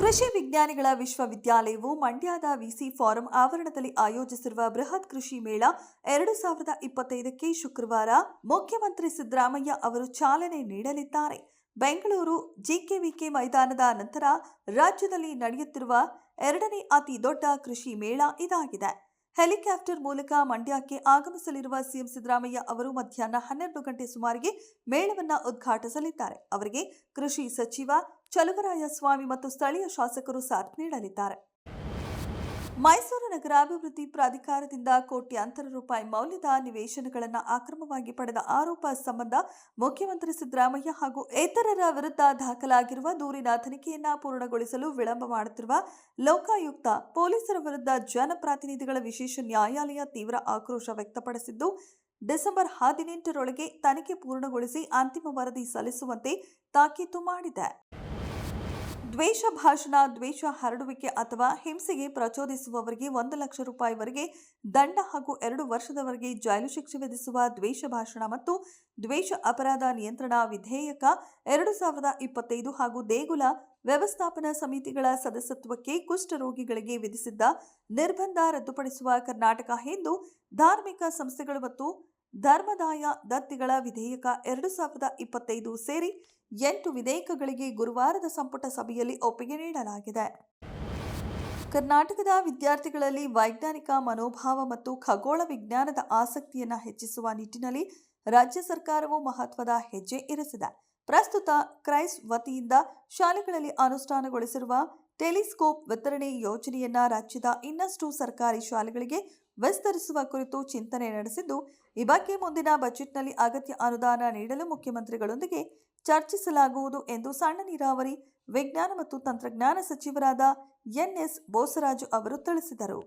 ಕೃಷಿ ವಿಜ್ಞಾನಿಗಳ ವಿಶ್ವವಿದ್ಯಾಲಯವು ಮಂಡ್ಯದ ವಿಸಿ ಫಾರಂ ಆವರಣದಲ್ಲಿ ಆಯೋಜಿಸಿರುವ ಬೃಹತ್ ಕೃಷಿ ಮೇಳ 2025ಕ್ಕೆ ಶುಕ್ರವಾರ ಮುಖ್ಯಮಂತ್ರಿ ಸಿದ್ದರಾಮಯ್ಯ ಅವರು ಚಾಲನೆ ನೀಡಲಿದ್ದಾರೆ. ಬೆಂಗಳೂರು ಜಿಕೆವಿಕೆ ಮೈದಾನದ ನಂತರ ರಾಜ್ಯದಲ್ಲಿ ನಡೆಯುತ್ತಿರುವ ಎರಡನೇ ಅತಿ ದೊಡ್ಡ ಕೃಷಿ ಮೇಳ ಇದಾಗಿದೆ. ಹೆಲಿಕಾಪ್ಟರ್ ಮೂಲಕ ಮಂಡ್ಯಕ್ಕೆ ಆಗಮಿಸಲಿರುವ ಸಿಎಂ ಸಿದ್ದರಾಮಯ್ಯ ಅವರು ಮಧ್ಯಾಹ್ನ 12 ಗಂಟೆ ಸುಮಾರಿಗೆ ಮೇಳವನ್ನು ಉದ್ಘಾಟಿಸಲಿದ್ದಾರೆ. ಅವರಿಗೆ ಕೃಷಿ ಸಚಿವ ಚಲುವರಾಯಸ್ವಾಮಿ ಮತ್ತು ಸ್ಥಳೀಯ ಶಾಸಕರು ಸಾಥ್ ನೀಡಲಿದ್ದಾರೆ. ಮೈಸೂರು ನಗರಾಭಿವೃದ್ಧಿ ಪ್ರಾಧಿಕಾರದಿಂದ ಕೋಟ್ಯಾಂತರ ರೂಪಾಯಿ ಮೌಲ್ಯದ ನಿವೇಶನಗಳನ್ನು ಅಕ್ರಮವಾಗಿ ಪಡೆದ ಆರೋಪ ಸಂಬಂಧ ಮುಖ್ಯಮಂತ್ರಿ ಸಿದ್ದರಾಮಯ್ಯ ಹಾಗೂ ಇತರರ ವಿರುದ್ಧ ದಾಖಲಾಗಿರುವ ದೂರಿನ ತನಿಖೆಯನ್ನು ಪೂರ್ಣಗೊಳಿಸಲು ವಿಳಂಬ ಮಾಡುತ್ತಿರುವ ಲೋಕಾಯುಕ್ತ ಪೊಲೀಸರ ವಿರುದ್ಧ ಜನಪ್ರತಿನಿಧಿಗಳ ವಿಶೇಷ ನ್ಯಾಯಾಲಯ ತೀವ್ರ ಆಕ್ರೋಶ ವ್ಯಕ್ತಪಡಿಸಿದ್ದು, ಡಿಸೆಂಬರ್ 18ರೊಳಗೆ ತನಿಖೆ ಪೂರ್ಣಗೊಳಿಸಿ ಅಂತಿಮ ವರದಿ ಸಲ್ಲಿಸುವಂತೆ ತಾಕೀತು ಮಾಡಿದೆ. ದ್ವೇಷ ಭಾಷಣ, ದ್ವೇಷ ಹರಡುವಿಕೆ ಅಥವಾ ಹಿಂಸೆಗೆ ಪ್ರಚೋದಿಸುವವರಿಗೆ 1 ಲಕ್ಷ ರೂಪಾಯಿವರೆಗೆ ದಂಡ ಹಾಗೂ 2 ವರ್ಷದವರೆಗೆ ಜೈಲು ಶಿಕ್ಷೆ ವಿಧಿಸುವ ದ್ವೇಷ ಭಾಷಣ ಮತ್ತು ದ್ವೇಷ ಅಪರಾಧ ನಿಯಂತ್ರಣ ವಿಧೇಯಕ 2025 ಹಾಗೂ ದೇಗುಲ ವ್ಯವಸ್ಥಾಪನಾ ಸಮಿತಿಗಳ ಸದಸ್ಯತ್ವಕ್ಕೆ ಕುಷ್ಠರೋಗಿಗಳಿಗೆ ವಿಧಿಸಿದ್ದ ನಿರ್ಬಂಧ ರದ್ದುಪಡಿಸುವ ಕರ್ನಾಟಕ ಹಿಂದೂ ಧಾರ್ಮಿಕ ಸಂಸ್ಥೆಗಳು ಮತ್ತು ಧರ್ಮದಾಯ ದತ್ತಿಗಳ ವಿಧೇಯಕ 2025 ಸೇರಿ 8 ವಿಧೇಯಕಗಳಿಗೆ ಗುರುವಾರದ ಸಂಪುಟ ಸಭೆಯಲ್ಲಿ ಒಪ್ಪಿಗೆ ನೀಡಲಾಗಿದೆ. ಕರ್ನಾಟಕದ ವಿದ್ಯಾರ್ಥಿಗಳಲ್ಲಿ ವೈಜ್ಞಾನಿಕ ಮನೋಭಾವ ಮತ್ತು ಖಗೋಳ ವಿಜ್ಞಾನದ ಆಸಕ್ತಿಯನ್ನು ಹೆಚ್ಚಿಸುವ ನಿಟ್ಟಿನಲ್ಲಿ ರಾಜ್ಯ ಸರ್ಕಾರವು ಮಹತ್ವದ ಹೆಜ್ಜೆ ಇರಿಸಿದೆ. ಪ್ರಸ್ತುತ ಕ್ರೈಸ್ಟ್ ವತಿಯಿಂದ ಶಾಲೆಗಳಲ್ಲಿ ಅನುಷ್ಠಾನಗೊಳಿಸಿರುವ ಟೆಲಿಸ್ಕೋಪ್ ವಿತರಣೆ ಯೋಜನೆಯನ್ನ ರಾಜ್ಯದ ಇನ್ನಷ್ಟು ಸರ್ಕಾರಿ ಶಾಲೆಗಳಿಗೆ ವಿಸ್ತರಿಸುವ ಕುರಿತು ಚಿಂತನೆ ನಡೆಸಿದ್ದು, ಈ ಬಗ್ಗೆ ಮುಂದಿನ ಬಜೆಟ್ನಲ್ಲಿ ಅಗತ್ಯ ಅನುದಾನ ನೀಡಲು ಮುಖ್ಯಮಂತ್ರಿಗಳೊಂದಿಗೆ ಚರ್ಚಿಸಲಾಗುವುದು ಎಂದು ಸಣ್ಣ ನೀರಾವರಿ, ವಿಜ್ಞಾನ ಮತ್ತು ತಂತ್ರಜ್ಞಾನ ಸಚಿವರಾದ ಎನ್ಎಸ್ ಬೋಸರಾಜು ಅವರು ತಿಳಿಸಿದರು.